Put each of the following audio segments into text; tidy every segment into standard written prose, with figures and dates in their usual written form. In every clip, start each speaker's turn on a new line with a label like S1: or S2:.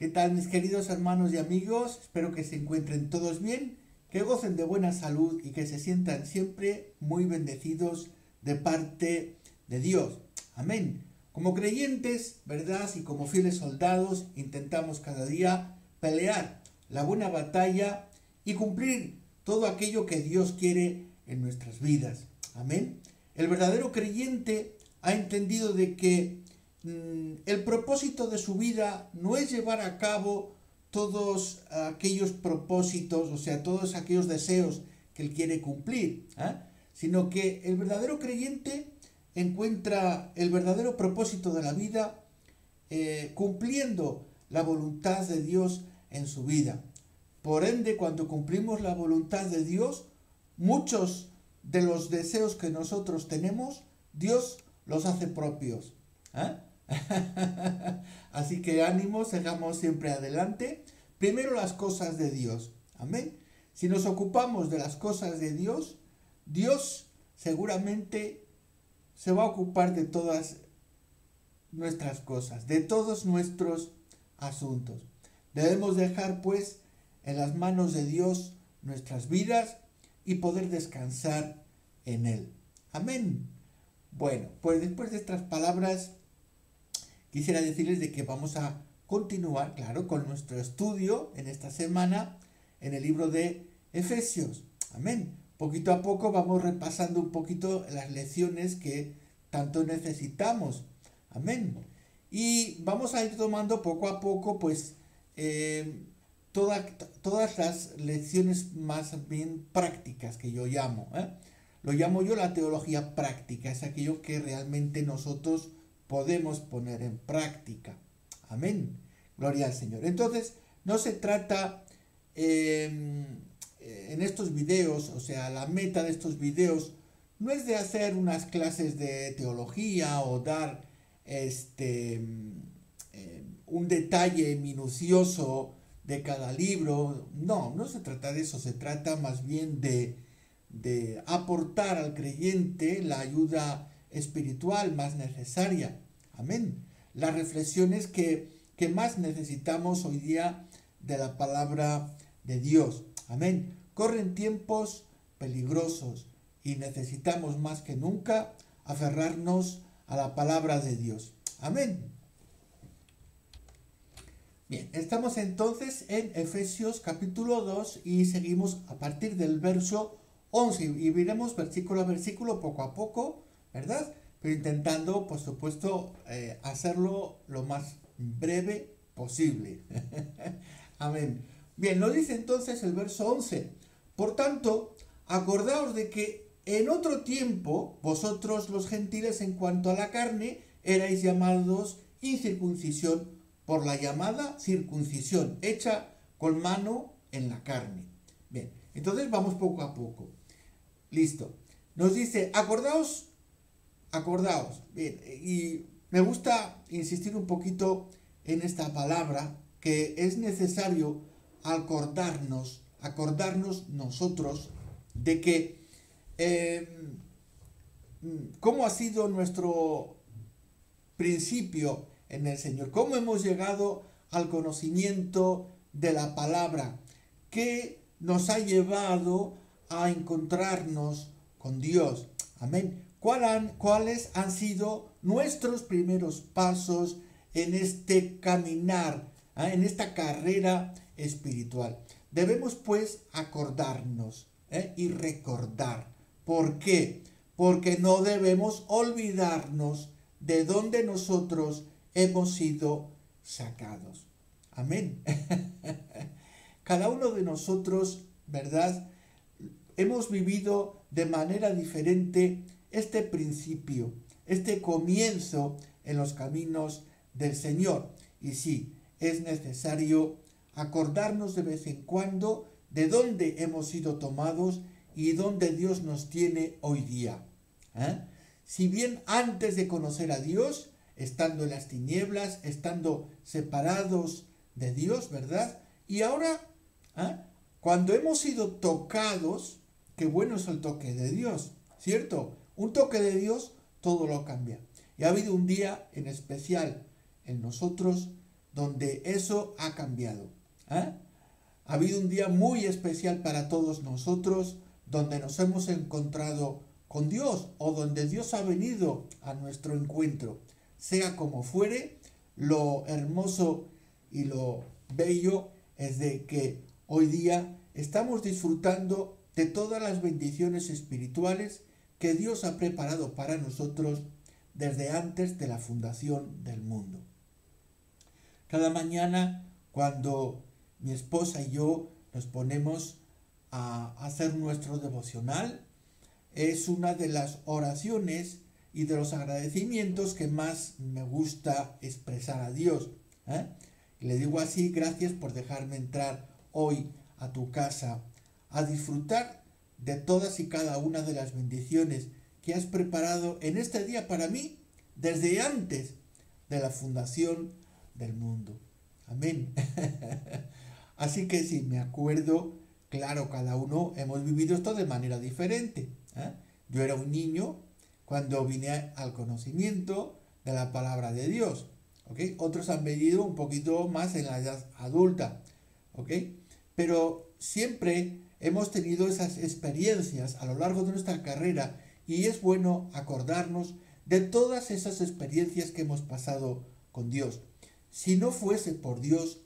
S1: ¿Qué tal, mis queridos hermanos y amigos? Espero que se encuentren todos bien, que gocen de buena salud y que se sientan siempre muy bendecidos de parte de Dios. Amén. Como creyentes, ¿verdad? Y como fieles soldados, intentamos cada día pelear la buena batalla y cumplir todo aquello que Dios quiere en nuestras vidas. Amén. El verdadero creyente ha entendido de que el propósito de su vida no es llevar a cabo todos aquellos propósitos, o sea, todos aquellos deseos que él quiere cumplir, sino que el verdadero creyente encuentra el verdadero propósito de la vida cumpliendo la voluntad de Dios en su vida. Por ende, cuando cumplimos la voluntad de Dios, muchos de los deseos que nosotros tenemos, Dios los hace propios. Así que ánimo, sigamos siempre adelante. Primero las cosas de Dios. Amén. Si nos ocupamos de las cosas de Dios, Dios seguramente se va a ocupar de todas nuestras cosas, de todos nuestros asuntos. Debemos dejar pues en las manos de Dios nuestras vidas y poder descansar en Él. Amén. Bueno, pues después de estas palabras quisiera decirles de que vamos a continuar, claro, con nuestro estudio en esta semana en el libro de Efesios. Amén. Poquito a poco vamos repasando un poquito las lecciones que tanto necesitamos. Amén. Y vamos a ir tomando poco a poco, pues, todas las lecciones más bien prácticas que yo llamo. Lo llamo yo la teología práctica, es aquello que realmente nosotros podemos poner en práctica. Amén. Gloria al Señor. Entonces, no se trata en estos videos, o sea, la meta de estos videos no es de hacer unas clases de teología o dar un detalle minucioso de cada libro. No, no se trata de eso, se trata más bien de aportar al creyente la ayuda espiritual más necesaria. Amén. Las reflexiones que más necesitamos hoy día de la palabra de Dios. Amén. Corren tiempos peligrosos y necesitamos más que nunca aferrarnos a la palabra de Dios. Amén. Bien, estamos entonces en Efesios capítulo 2 y seguimos a partir del verso 11 y veremos versículo a versículo poco a poco, ¿verdad? Pero intentando, por supuesto, hacerlo lo más breve posible. Amén. Bien, nos dice entonces el verso 11. Por tanto, acordaos de que en otro tiempo, vosotros los gentiles en cuanto a la carne, erais llamados incircuncisión por la llamada circuncisión, hecha con mano en la carne. Bien, entonces vamos poco a poco. Listo. Nos dice, acordaos. Bien, y me gusta insistir un poquito en esta palabra, que es necesario acordarnos nosotros de que cómo ha sido nuestro principio en el Señor, cómo hemos llegado al conocimiento de la palabra, que nos ha llevado a encontrarnos con Dios. Amén. ¿Cuáles han sido nuestros primeros pasos en este caminar, en esta carrera espiritual? Debemos pues acordarnos y recordar. ¿Por qué? Porque no debemos olvidarnos de dónde nosotros hemos sido sacados. Amén. Cada uno de nosotros, ¿verdad?, hemos vivido de manera diferente este principio, este comienzo en los caminos del Señor. Y sí, es necesario acordarnos de vez en cuando de dónde hemos sido tomados y dónde Dios nos tiene hoy día. Si bien antes de conocer a Dios, estando en las tinieblas, estando separados de Dios, ¿verdad? Y ahora, cuando hemos sido tocados, qué bueno es el toque de Dios, ¿cierto? Un toque de Dios todo lo cambia. Y ha habido un día en especial en nosotros donde eso ha cambiado. ¿Eh? Ha habido un día muy especial para todos nosotros, donde nos hemos encontrado con Dios o donde Dios ha venido a nuestro encuentro. Sea como fuere, lo hermoso y lo bello es de que hoy día estamos disfrutando de todas las bendiciones espirituales que Dios ha preparado para nosotros desde antes de la fundación del mundo. Cada mañana, cuando mi esposa y yo nos ponemos a hacer nuestro devocional, es una de las oraciones y de los agradecimientos que más me gusta expresar a Dios. Y le digo así: gracias por dejarme entrar hoy a tu casa a disfrutar de todas y cada una de las bendiciones que has preparado en este día para mí desde antes de la fundación del mundo. Amén. Así que sí, me acuerdo, claro, cada uno hemos vivido esto de manera diferente. Yo era un niño cuando vine al conocimiento de la palabra de Dios. ¿Okay? Otros han venido un poquito más en la edad adulta. ¿Okay? Pero siempre hemos tenido esas experiencias a lo largo de nuestra carrera y es bueno acordarnos de todas esas experiencias que hemos pasado con Dios. Si no fuese por Dios,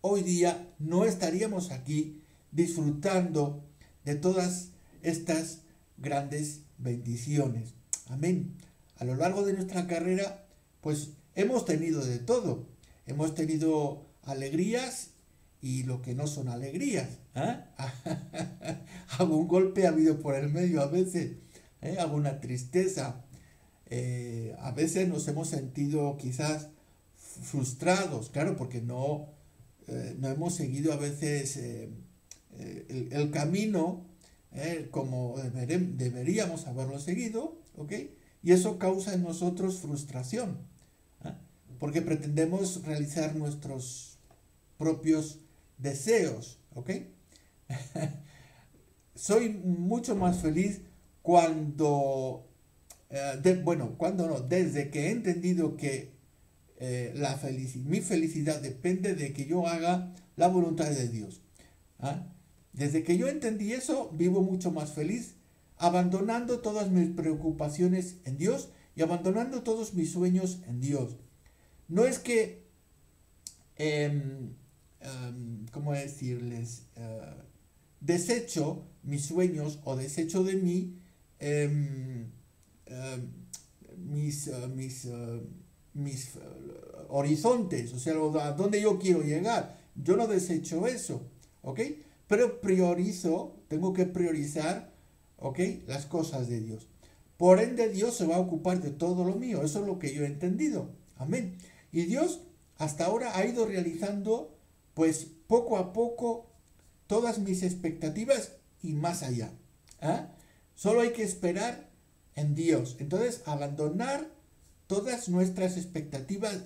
S1: hoy día no estaríamos aquí disfrutando de todas estas grandes bendiciones. Amén. A lo largo de nuestra carrera, pues hemos tenido de todo. Hemos tenido alegrías y lo que no son alegrías. Algún golpe ha habido por el medio a veces, alguna tristeza. A veces nos hemos sentido quizás frustrados, claro, porque no hemos seguido a veces el camino como deberíamos haberlo seguido, ¿ok? Y eso causa en nosotros frustración, porque pretendemos realizar nuestros propios deseos, ¿ok? Soy mucho más feliz cuando, cuando no, desde que he entendido que mi felicidad depende de que yo haga la voluntad de Dios. Desde que yo entendí eso, vivo mucho más feliz, abandonando todas mis preocupaciones en Dios y abandonando todos mis sueños en Dios. No es que, ¿cómo decirles? Desecho mis sueños o desecho de mí mis horizontes, o sea, a dónde yo quiero llegar. Yo no desecho eso, ¿ok? Pero tengo que priorizar, ¿ok? Las cosas de Dios. Por ende, Dios se va a ocupar de todo lo mío. Eso es lo que yo he entendido. Amén. Y Dios hasta ahora ha ido realizando, pues, poco a poco, todas mis expectativas y más allá. Solo hay que esperar en Dios. Entonces, abandonar todas nuestras expectativas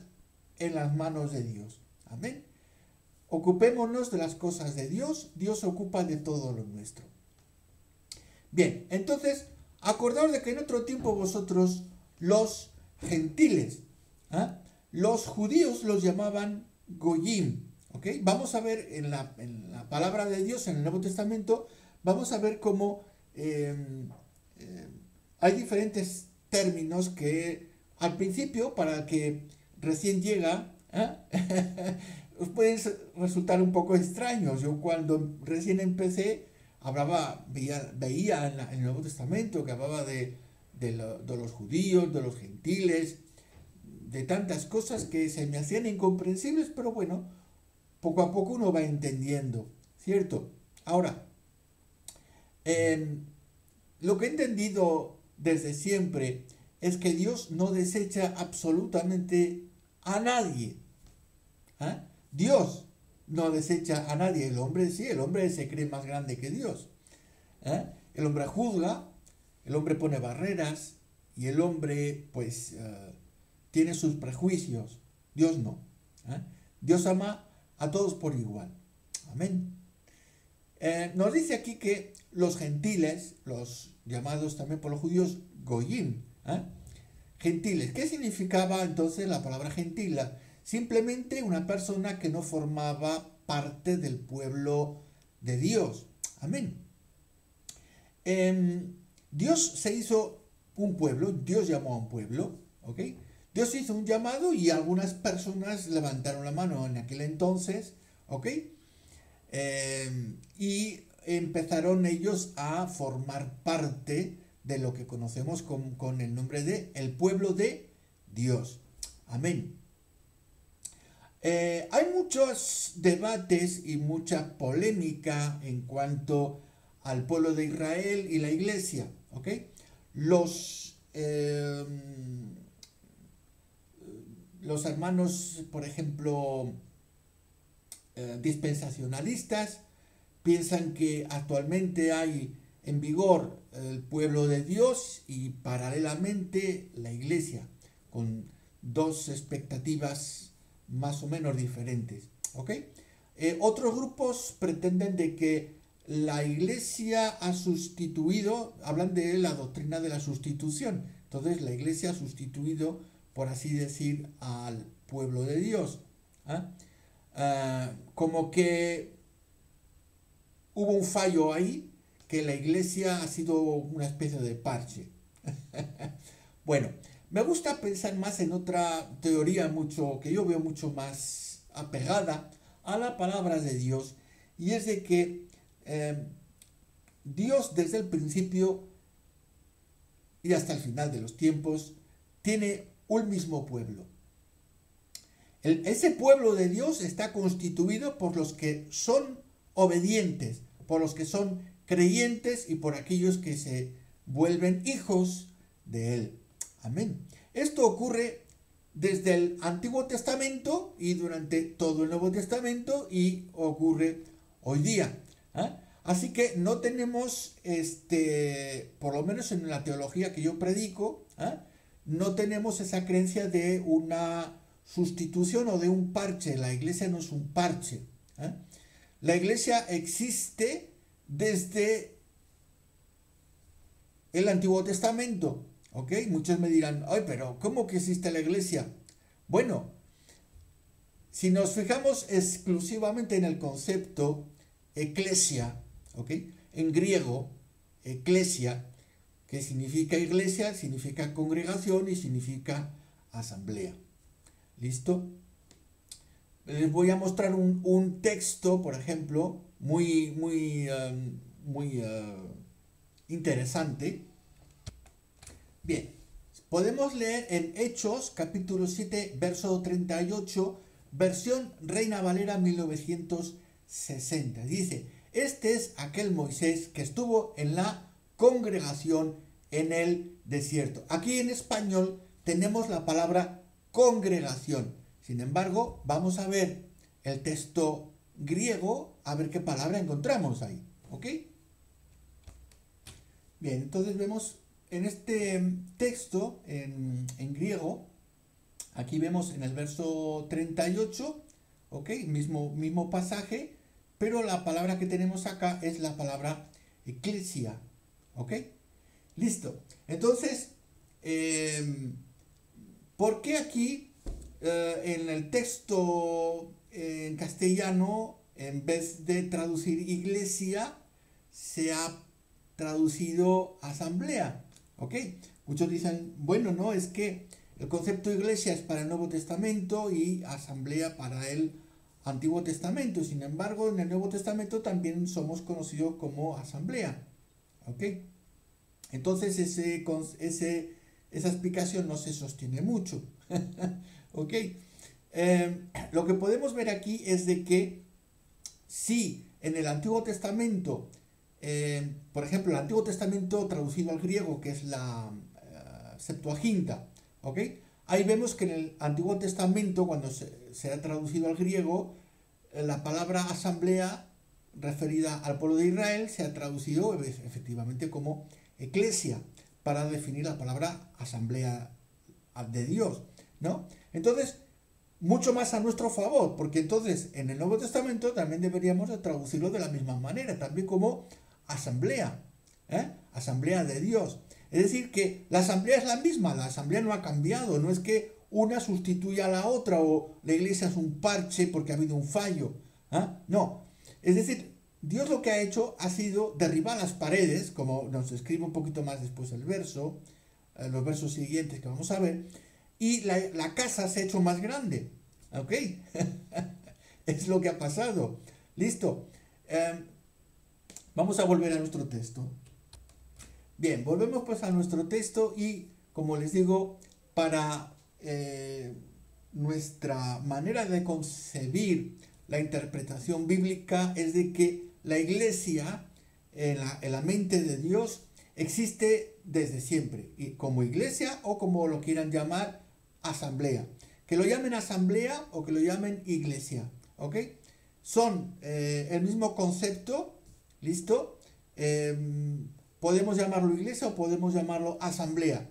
S1: en las manos de Dios. Amén. Ocupémonos de las cosas de Dios. Dios se ocupa de todo lo nuestro. Bien, entonces, acordaos de que en otro tiempo vosotros, los gentiles, los judíos los llamaban Goyim. ¿Okay? Vamos a ver en la palabra de Dios, en el Nuevo Testamento, vamos a ver cómo hay diferentes términos que al principio, para el que recién llega, os pueden resultar un poco extraños. Yo cuando recién empecé, veía en el Nuevo Testamento que hablaba de los judíos, de los gentiles, de tantas cosas que se me hacían incomprensibles, pero bueno, poco a poco uno va entendiendo, ¿cierto? Ahora, lo que he entendido desde siempre es que Dios no desecha absolutamente a nadie. Dios no desecha a nadie. El hombre sí, el hombre se cree más grande que Dios. El hombre juzga, el hombre pone barreras y el hombre pues tiene sus prejuicios. Dios no. Dios ama a todos por igual. Amén. Nos dice aquí que los gentiles, los llamados también por los judíos Goyim, gentiles. ¿Qué significaba entonces la palabra gentila? simplemente una persona que no formaba parte del pueblo de Dios. Amén. Dios se hizo un pueblo, Dios llamó a un pueblo, ¿ok? Dios hizo un llamado y algunas personas levantaron la mano en aquel entonces, ¿ok? Y empezaron ellos a formar parte de lo que conocemos con el nombre de el pueblo de Dios. Amén. Hay muchos debates y mucha polémica en cuanto al pueblo de Israel y la iglesia, ¿ok? Los hermanos, por ejemplo, dispensacionalistas, piensan que actualmente hay en vigor el pueblo de Dios y paralelamente la iglesia, con dos expectativas más o menos diferentes, ¿ok? Otros grupos pretenden de que la iglesia ha sustituido, hablan de la doctrina de la sustitución, entonces la iglesia ha sustituido, por así decir, al pueblo de Dios, como que hubo un fallo ahí, que la iglesia ha sido una especie de parche. Bueno, me gusta pensar más en otra teoría que yo veo mucho más apegada a la palabra de Dios, y es de que Dios desde el principio y hasta el final de los tiempos tiene un mismo pueblo. Ese pueblo de Dios está constituido por los que son obedientes, por los que son creyentes y por aquellos que se vuelven hijos de Él. Amén. Esto ocurre desde el Antiguo Testamento y durante todo el Nuevo Testamento y ocurre hoy día. Así que no tenemos, por lo menos en la teología que yo predico, no tenemos esa creencia de una sustitución o de un parche. La iglesia no es un parche. La iglesia existe desde el Antiguo Testamento, ¿ok? Muchos me dirán, ay, pero ¿cómo que existe la iglesia? Bueno, si nos fijamos exclusivamente en el concepto eclesia, ¿ok? En griego, eclesia, que significa iglesia, significa congregación y significa asamblea. ¿Listo? Les voy a mostrar un texto, por ejemplo, muy interesante. Bien, podemos leer en Hechos, capítulo 7, verso 38, versión Reina Valera 1960. Dice, este es aquel Moisés que estuvo en la congregación en el desierto. Aquí en español tenemos la palabra congregación. Sin embargo, vamos a ver el texto griego, a ver qué palabra encontramos ahí, ¿ok? Bien, entonces vemos en este texto, en griego, aquí vemos en el verso 38, ¿ok? Mismo pasaje, pero la palabra que tenemos acá es la palabra eclesia, ¿ok? Listo. Entonces, ¿por qué aquí en el texto en castellano, en vez de traducir iglesia, se ha traducido asamblea? ¿Ok? Muchos dicen, bueno, no, es que el concepto iglesia es para el Nuevo Testamento y asamblea para el Antiguo Testamento. Sin embargo, en el Nuevo Testamento también somos conocidos como asamblea. ¿Ok? Entonces esa explicación no se sostiene mucho. ¿Ok? Lo que podemos ver aquí es de que si en el Antiguo Testamento, por ejemplo, el Antiguo Testamento traducido al griego, que es la Septuaginta, ¿ok? Ahí vemos que en el Antiguo Testamento, cuando se ha traducido al griego, la palabra asamblea referida al pueblo de Israel se ha traducido efectivamente como eclesia, para definir la palabra asamblea de Dios, ¿no? Entonces, mucho más a nuestro favor, porque entonces en el Nuevo Testamento también deberíamos de traducirlo de la misma manera, también como asamblea, asamblea de Dios. Es decir, que la asamblea es la misma, la asamblea no ha cambiado, no es que una sustituya a la otra o la iglesia es un parche porque ha habido un fallo. ¿Ah? No. Es decir, Dios lo que ha hecho ha sido derribar las paredes, como nos escribe un poquito más después el verso, los versos siguientes que vamos a ver, y la casa se ha hecho más grande. ¿Ok? Es lo que ha pasado. Listo. Vamos a volver a nuestro texto. Bien, volvemos pues a nuestro texto y, como les digo, para nuestra manera de concebir la interpretación bíblica es de que la iglesia en la mente de Dios existe desde siempre, y como iglesia o como lo quieran llamar, asamblea. Que lo llamen asamblea o que lo llamen iglesia, ¿ok? Son el mismo concepto, ¿listo? Podemos llamarlo iglesia o podemos llamarlo asamblea,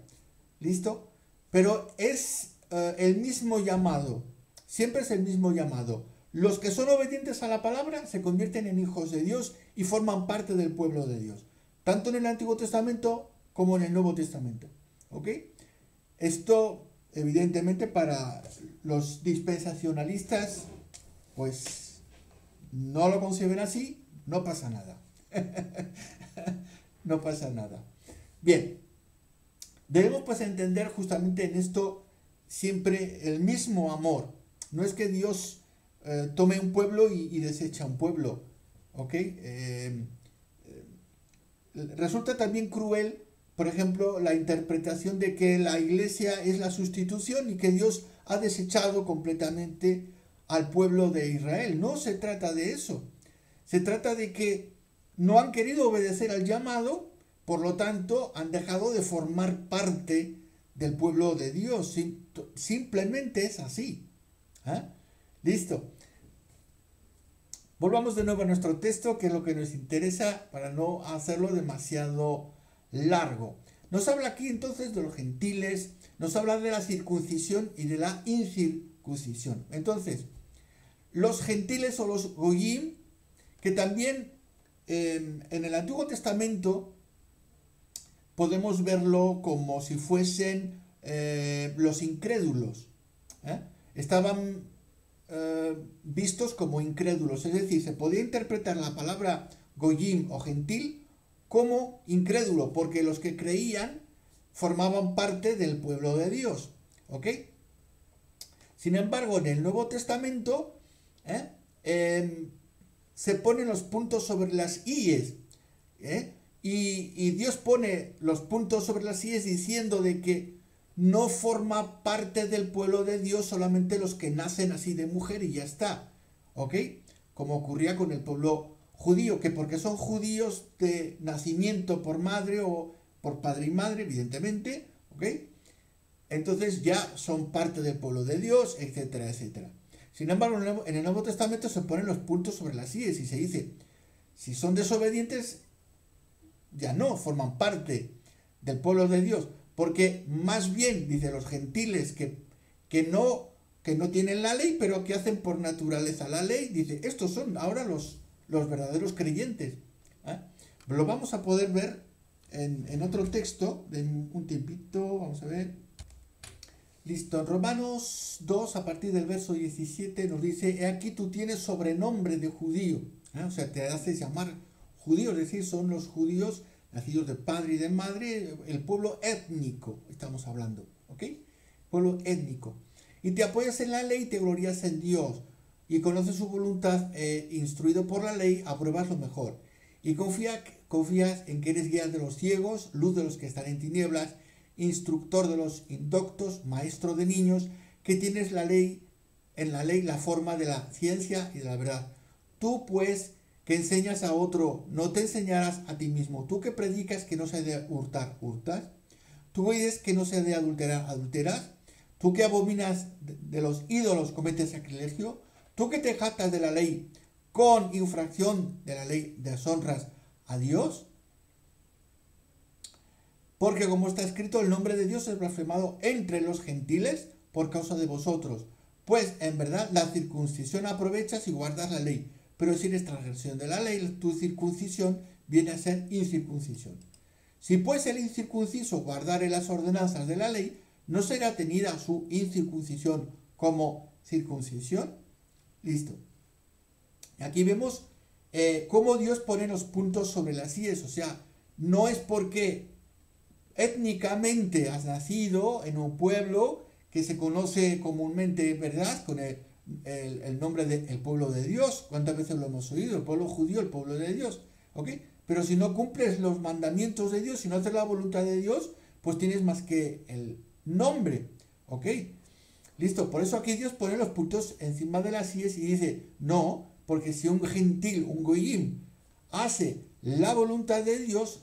S1: ¿listo? Pero es el mismo llamado, siempre es el mismo llamado. Los que son obedientes a la palabra se convierten en hijos de Dios y forman parte del pueblo de Dios, tanto en el Antiguo Testamento como en el Nuevo Testamento, ¿ok? Esto, evidentemente, para los dispensacionalistas, pues no lo conciben así, no pasa nada. No pasa nada. Bien, debemos pues entender justamente en esto siempre el mismo amor. No es que Dios tome un pueblo y desecha un pueblo, ¿ok? Resulta también cruel, por ejemplo, la interpretación de que la iglesia es la sustitución y que Dios ha desechado completamente al pueblo de Israel. No se trata de eso. Se trata de que no han querido obedecer al llamado, por lo tanto han dejado de formar parte del pueblo de Dios. Simplemente es así. ¿Ah? Listo. Volvamos de nuevo a nuestro texto, que es lo que nos interesa para no hacerlo demasiado largo. Nos habla aquí entonces de los gentiles, nos habla de la circuncisión y de la incircuncisión. Entonces, los gentiles o los goyim, que también en el Antiguo Testamento podemos verlo como si fuesen los incrédulos. Estaban vistos como incrédulos, es decir, se podía interpretar la palabra goyim o gentil como incrédulo, porque los que creían formaban parte del pueblo de Dios. ¿Ok? Sin embargo, en el Nuevo Testamento se ponen los puntos sobre las íes, y Dios pone los puntos sobre las íes diciendo de que no forma parte del pueblo de Dios solamente los que nacen así de mujer y ya está, ¿ok? Como ocurría con el pueblo judío, que porque son judíos de nacimiento por madre o por padre y madre, evidentemente, ¿ok? Entonces ya son parte del pueblo de Dios, etcétera, etcétera. Sin embargo, en el Nuevo Testamento se ponen los puntos sobre las íes y se dice, si son desobedientes, ya no forman parte del pueblo de Dios, porque más bien, dice, los gentiles que no tienen la ley, pero que hacen por naturaleza la ley, dice, estos son ahora los verdaderos creyentes. Lo vamos a poder ver en otro texto, en un tiempito, vamos a ver. Listo, en Romanos 2, a partir del verso 17, nos dice, he aquí tú tienes sobrenombre de judío, o sea, te haces llamar judío, es decir, son los judíos nacidos de padre y de madre, el pueblo étnico, estamos hablando, ¿ok? Pueblo étnico. Y te apoyas en la ley y te glorias en Dios, y conoces su voluntad, instruido por la ley, apruebas lo mejor. Y confías en que eres guía de los ciegos, luz de los que están en tinieblas, instructor de los indoctos, maestro de niños, que tienes en la ley la forma de la ciencia y de la verdad. Tú, pues, que enseñas a otro, no te enseñarás a ti mismo. Tú que predicas que no se ha de hurtar, ¿hurtas? Tú que dices que no se ha de adulterar, ¿adulteras? Tú que abominas de los ídolos, cometes sacrilegio. Tú que te jactas de la ley, con infracción de la ley, deshonras a Dios. Porque como está escrito, el nombre de Dios es blasfemado entre los gentiles por causa de vosotros. Pues en verdad la circuncisión aprovechas y guardas la ley. Pero si eres transgresión de la ley, tu circuncisión viene a ser incircuncisión. Si pues el incircunciso guardare las ordenanzas de la ley, ¿no será tenida su incircuncisión como circuncisión? Listo. Aquí vemos cómo Dios pone los puntos sobre las íes. O sea, no es porque étnicamente has nacido en un pueblo que se conoce comúnmente, ¿verdad?, con el nombre del pueblo de Dios. ¿Cuántas veces lo hemos oído? El pueblo judío, el pueblo de Dios. ¿Ok? Pero si no cumples los mandamientos de Dios, si no haces la voluntad de Dios, pues tienes más que el nombre. ¿Ok? Listo. Por eso aquí Dios pone los puntos encima de las íes y dice, no, porque si un gentil, un goyim, hace la voluntad de Dios,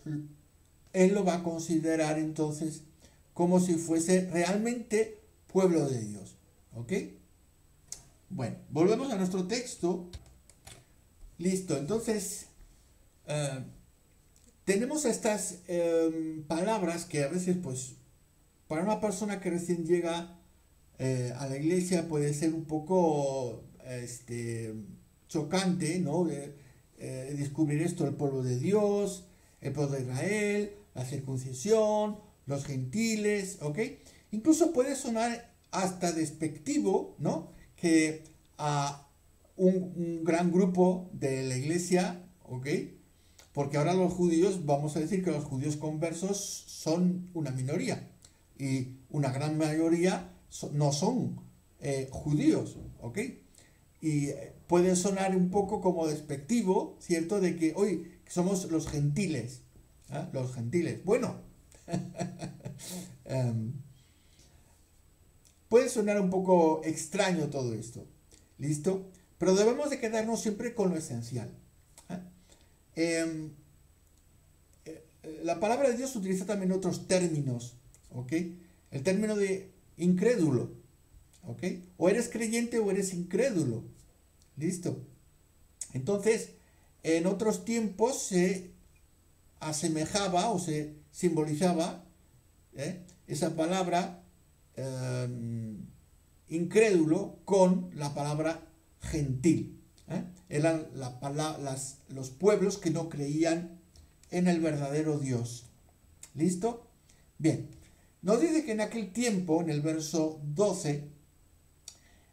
S1: él lo va a considerar entonces como si fuese realmente pueblo de Dios. ¿Ok? Bueno, volvemos a nuestro texto. Listo, entonces tenemos estas palabras que a veces, pues, para una persona que recién llega a la iglesia puede ser un poco chocante, ¿no? Descubrir esto, el pueblo de Dios, el pueblo de Israel, la circuncisión, los gentiles, ¿ok? Incluso puede sonar hasta despectivo, ¿no? Que a un gran grupo de la iglesia, ¿ok? Porque ahora los judíos, vamos a decir que los judíos conversos son una minoría y una gran mayoría no son judíos, ¿ok? Y puede sonar un poco como despectivo, ¿cierto? De que hoy somos los gentiles, ¿eh? Los gentiles. Bueno, puede sonar un poco extraño todo esto, ¿listo? Pero debemos de quedarnos siempre con lo esencial. La palabra de Dios utiliza también otros términos, ¿ok? El término de incrédulo, ¿ok? O eres creyente o eres incrédulo, ¿listo? Entonces, en otros tiempos se asemejaba o se simbolizaba esa palabra incrédulo con la palabra gentil. Eran los pueblos que no creían en el verdadero Dios. ¿Listo? Bien. Nos dice que en aquel tiempo, en el verso 12,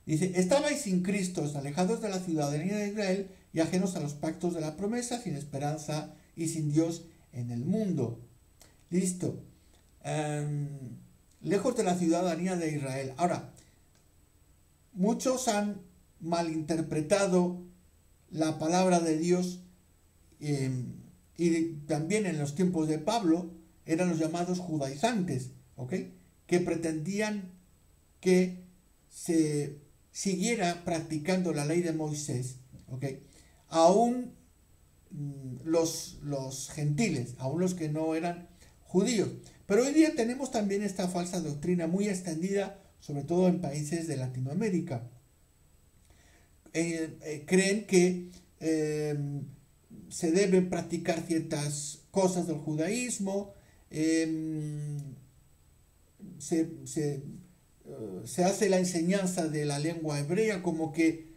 S1: dice, estabais sin Cristo, alejados de la ciudadanía de Israel y ajenos a los pactos de la promesa, sin esperanza y sin Dios en el mundo. Listo. Lejos de la ciudadanía de Israel. Ahora, muchos han malinterpretado la palabra de Dios y también en los tiempos de Pablo eran los llamados judaizantes, ¿ok? Que pretendían que se siguiera practicando la ley de Moisés, ¿ok? Aún los gentiles, aún los que no eran judíos. Pero hoy día tenemos también esta falsa doctrina muy extendida, sobre todo en países de Latinoamérica. Creen que se deben practicar ciertas cosas del judaísmo, se hace la enseñanza de la lengua hebrea como que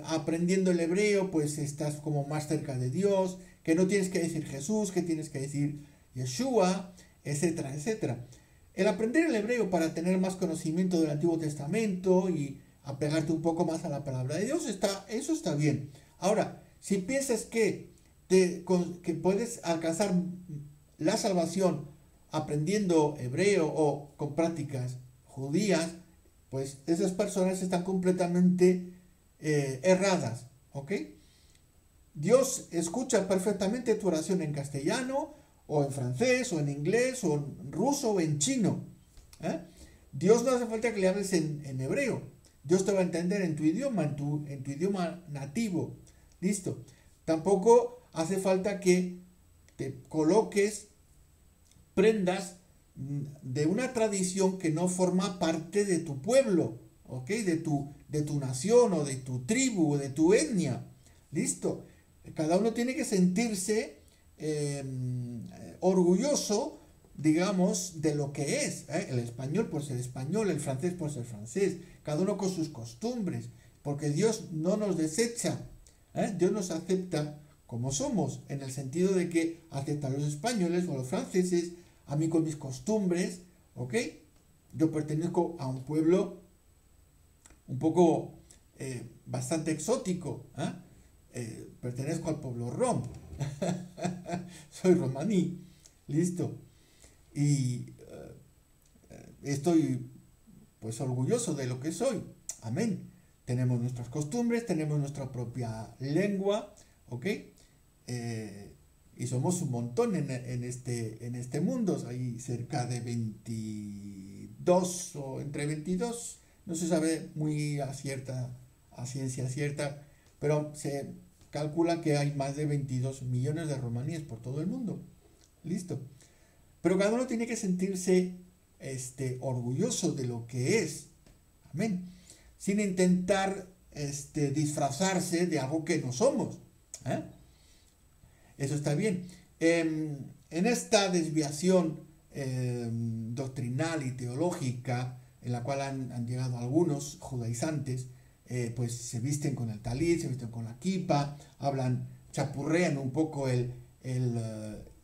S1: aprendiendo el hebreo pues estás como más cerca de Dios, que no tienes que decir Jesús, que tienes que decir Yeshua, etcétera, etcétera. El aprender el hebreo para tener más conocimiento del Antiguo Testamento y apegarte un poco más a la palabra de Dios, eso está bien. Ahora, si piensas que puedes alcanzar la salvación aprendiendo hebreo o con prácticas judías, pues esas personas están completamente erradas, ¿ok? Dios escucha perfectamente tu oración en castellano, o en francés, o en inglés, o en ruso, o en chino. Dios no hace falta que le hables en hebreo. Dios te va a entender en tu idioma, en tu idioma nativo. Listo. Tampoco hace falta que te coloques prendas de una tradición que no forma parte de tu pueblo, ¿ok? De tu nación, o de tu tribu, o de tu etnia. Listo. Cada uno tiene que sentirse orgulloso, digamos, de lo que es. El español por ser español, el francés por ser francés, cada uno con sus costumbres, porque Dios no nos desecha, Dios nos acepta como somos, en el sentido de que acepta a los españoles o a los franceses, a mí con mis costumbres, ¿ok? yo pertenezco a un pueblo un poco bastante exótico. Pertenezco al pueblo rom. Soy romaní. Listo. Y estoy pues orgulloso de lo que soy. Amén. Tenemos nuestras costumbres, tenemos nuestra propia lengua, ¿ok? Y somos un montón en este mundo. Hay cerca de 22 o entre 22, no se sabe muy a ciencia cierta, pero se calcula que hay más de 22 millones de romaníes por todo el mundo. Listo. Pero cada uno tiene que sentirse orgulloso de lo que es. Amén. Sin intentar disfrazarse de algo que no somos. Eso está bien. En esta desviación doctrinal y teológica, en la cual han llegado algunos judaizantes, pues se visten con el talit, se visten con la kipa, chapurrean un poco el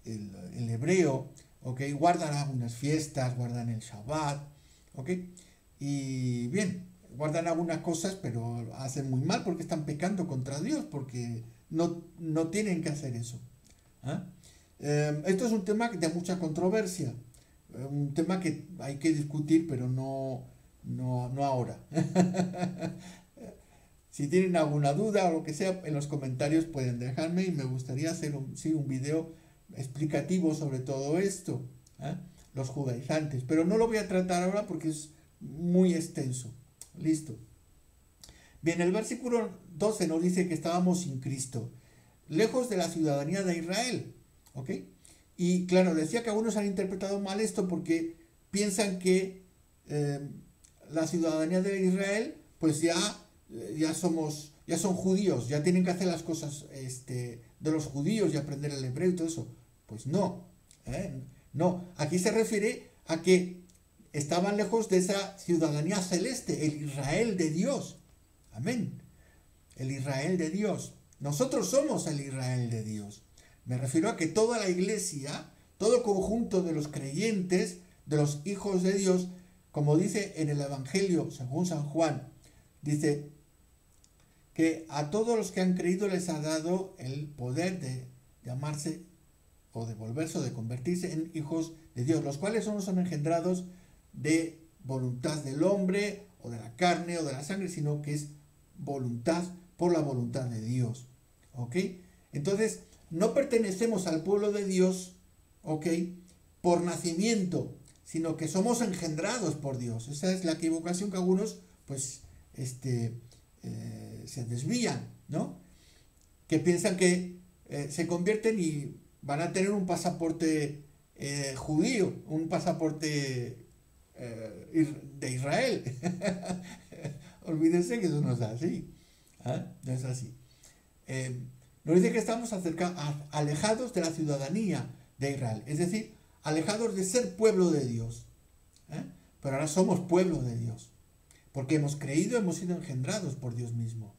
S1: hebreo, ¿okay? Guardan algunas fiestas, guardan el Shabbat, ¿okay? Y bien, guardan algunas cosas, pero hacen muy mal porque están pecando contra Dios, porque no tienen que hacer eso. Esto es un tema de mucha controversia, un tema que hay que discutir, pero no ahora. Si tienen alguna duda o lo que sea, en los comentarios pueden dejarme y me gustaría hacer un video explicativo sobre todo esto, los judaizantes, pero no lo voy a tratar ahora porque es muy extenso. Listo. Bien, el versículo 12 nos dice que estábamos sin Cristo, lejos de la ciudadanía de Israel, ¿ok? Y claro, decía que algunos han interpretado mal esto porque piensan que la ciudadanía de Israel, pues ya son judíos, ya tienen que hacer las cosas de los judíos y aprender el hebreo y todo eso. Pues no, no, aquí se refiere a que estaban lejos de esa ciudadanía celeste, el Israel de Dios. Amén. El Israel de Dios. Nosotros somos el Israel de Dios. Me refiero a que toda la iglesia, todo el conjunto de los creyentes, de los hijos de Dios, como dice en el Evangelio según San Juan, dice que a todos los que han creído les ha dado el poder de llamarse o de volverse o de convertirse en hijos de Dios, los cuales no son engendrados de voluntad del hombre o de la carne o de la sangre, sino que es voluntad por la voluntad de Dios. ¿Ok? Entonces, no pertenecemos al pueblo de Dios, ¿ok?, por nacimiento, sino que somos engendrados por Dios. Esa es la equivocación que algunos, pues, se desvían, ¿no? Que piensan que se convierten y van a tener un pasaporte judío, un pasaporte de Israel. Olvídense que eso no es así. No es así. Nos dice que estamos alejados de la ciudadanía de Israel, es decir, alejados de ser pueblo de Dios. Pero ahora somos pueblo de Dios, porque hemos creído, hemos sido engendrados por Dios mismo.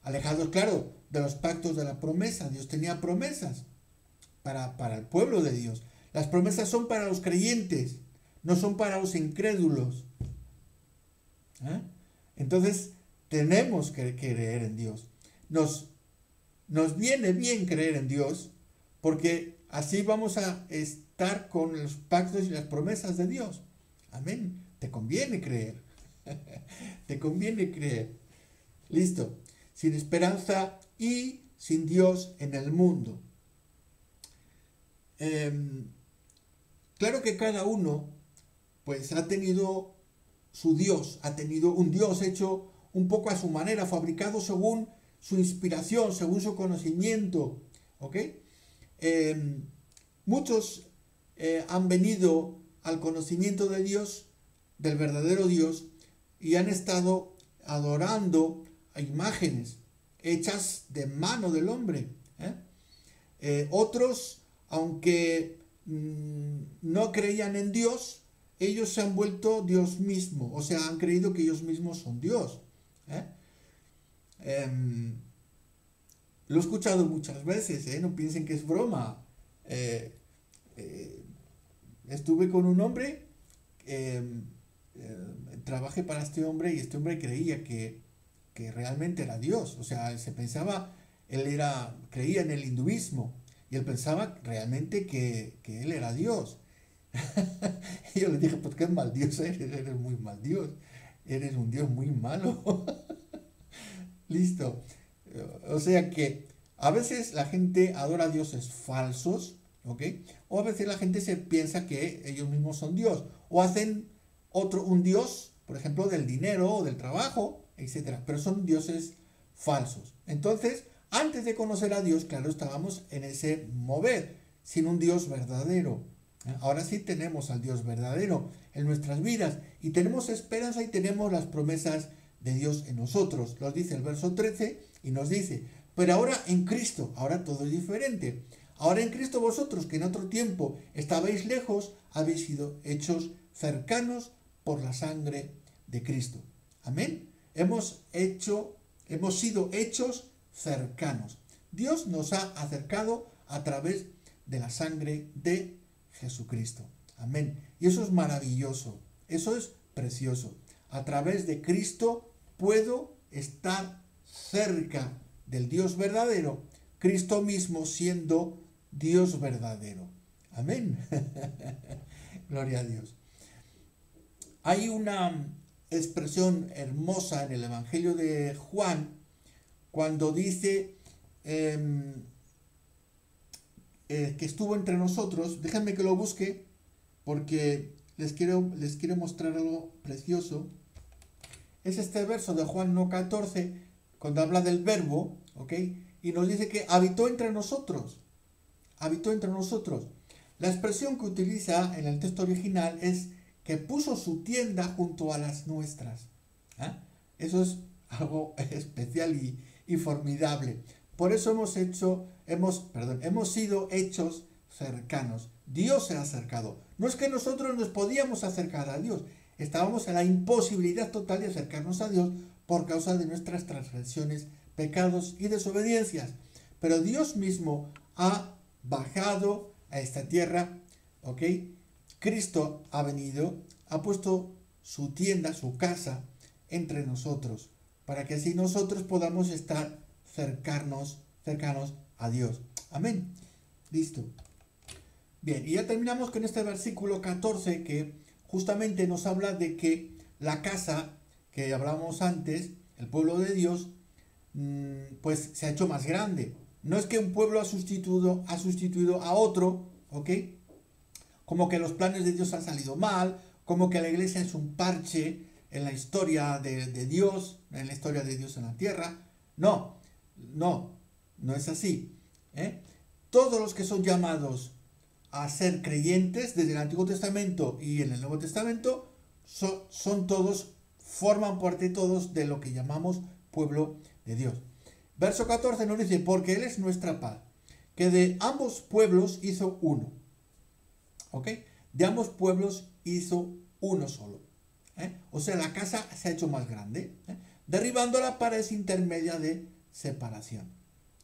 S1: Alejados, claro, de los pactos de la promesa. Dios tenía promesas para el pueblo de Dios. Las promesas son para los creyentes, no son para los incrédulos. Entonces, tenemos que creer en Dios. Nos viene bien creer en Dios, porque así vamos a estar con los pactos y las promesas de Dios. Amén. Te conviene creer. Te conviene creer. Listo. Sin esperanza y sin Dios en el mundo. Claro que cada uno, pues, ha tenido su Dios, ha tenido un Dios hecho un poco a su manera, fabricado según su inspiración, según su conocimiento. ¿Ok? Muchos han venido al conocimiento de Dios, del verdadero Dios, y han estado adorando a imágenes hechas de mano del hombre. Otros, aunque no creían en Dios, ellos se han vuelto Dios mismo, o sea, han creído que ellos mismos son Dios. Lo he escuchado muchas veces, no piensen que es broma. Estuve con un hombre trabajé para este hombre y este hombre creía que realmente era Dios. O sea, se pensaba, creía en el hinduismo y él pensaba realmente que él era Dios. Y yo le dije, pues qué mal Dios eres muy mal Dios, eres un Dios muy malo. Listo. O sea que a veces la gente adora a dioses falsos, ¿ok? O a veces la gente se piensa que ellos mismos son Dios. O hacen un Dios, por ejemplo, del dinero o del trabajo, etcétera. Pero son dioses falsos. Entonces, antes de conocer a Dios, claro, estábamos en ese mover, sin un Dios verdadero. Ahora sí tenemos al Dios verdadero en nuestras vidas y tenemos esperanza y tenemos las promesas de Dios en nosotros. Nos dice el verso 13 y nos dice, pero ahora en Cristo, ahora todo es diferente. Ahora en Cristo vosotros, que en otro tiempo estabais lejos, habéis sido hechos cercanos por la sangre de Cristo. Amén. Hemos sido hechos cercanos. Dios nos ha acercado a través de la sangre de Jesucristo. Amén. Y eso es maravilloso. Eso es precioso. A través de Cristo puedo estar cerca del Dios verdadero, Cristo mismo siendo Dios verdadero. Amén. Gloria a Dios. Hay una expresión hermosa en el Evangelio de Juan cuando dice que estuvo entre nosotros. Déjenme que lo busque porque les quiero mostrar algo precioso. Es este verso de Juan 1:14, cuando habla del verbo, ¿ok? Y nos dice que habitó entre nosotros. Habitó entre nosotros. La expresión que utiliza en el texto original es que puso su tienda junto a las nuestras. ¿Ah? Eso es algo especial y formidable. Por eso hemos sido hechos cercanos. Dios se ha acercado. No es que nosotros nos podíamos acercar a Dios. Estábamos en la imposibilidad total de acercarnos a Dios por causa de nuestras transgresiones, pecados y desobediencias. Pero Dios mismo ha bajado a esta tierra, ¿ok? Cristo ha venido, ha puesto su tienda, su casa entre nosotros, para que así nosotros podamos estar cercanos a Dios. Amén. Listo. Bien, y ya terminamos con este versículo 14 que justamente nos habla de que la casa que hablamos antes, el pueblo de Dios, pues se ha hecho más grande. No es que un pueblo ha sustituido a otro, ¿ok? Como que los planes de Dios han salido mal, como que la iglesia es un parche en la historia de Dios, en la historia de Dios en la tierra. No es así. Todos los que son llamados a ser creyentes desde el Antiguo Testamento y en el Nuevo Testamento forman parte todos de lo que llamamos pueblo de Dios. Verso 14 nos dice, porque Él es nuestra paz, que de ambos pueblos hizo uno. ¿Ok? De ambos pueblos hizo uno solo. O sea, la casa se ha hecho más grande, derribando la pared intermedia de separación.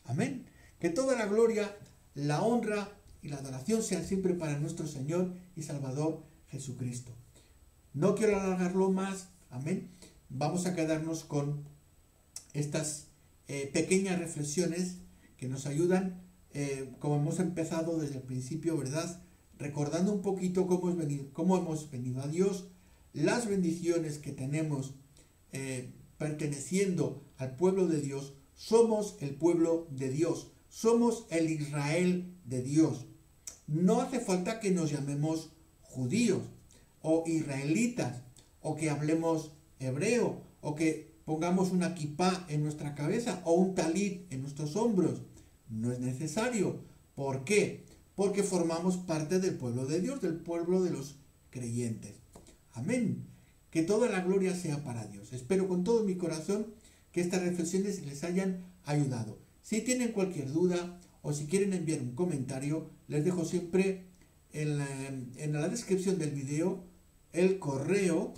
S1: Amén. Que toda la gloria, la honra y la adoración sean siempre para nuestro Señor y Salvador Jesucristo. No quiero alargarlo más. Amén. Vamos a quedarnos con estas pequeñas reflexiones que nos ayudan, como hemos empezado desde el principio, ¿verdad? Recordando un poquito cómo hemos venido a Dios, las bendiciones que tenemos perteneciendo al pueblo de Dios. Somos el pueblo de Dios, somos el Israel de Dios. No hace falta que nos llamemos judíos o israelitas, o que hablemos hebreo, o que pongamos una kipá en nuestra cabeza o un talit en nuestros hombros. No es necesario. ¿Por qué? Porque formamos parte del pueblo de Dios, del pueblo de los creyentes. Amén. Que toda la gloria sea para Dios. Espero con todo mi corazón que estas reflexiones les hayan ayudado. Si tienen cualquier duda o si quieren enviar un comentario, les dejo siempre en la descripción del video el correo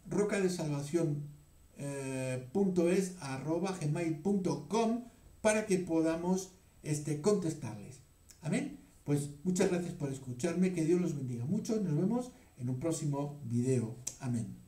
S1: rocadesalvacion.es@gmail.com para que podamos contestarles. Amén. Pues muchas gracias por escucharme, que Dios los bendiga mucho y nos vemos en un próximo video. Amén.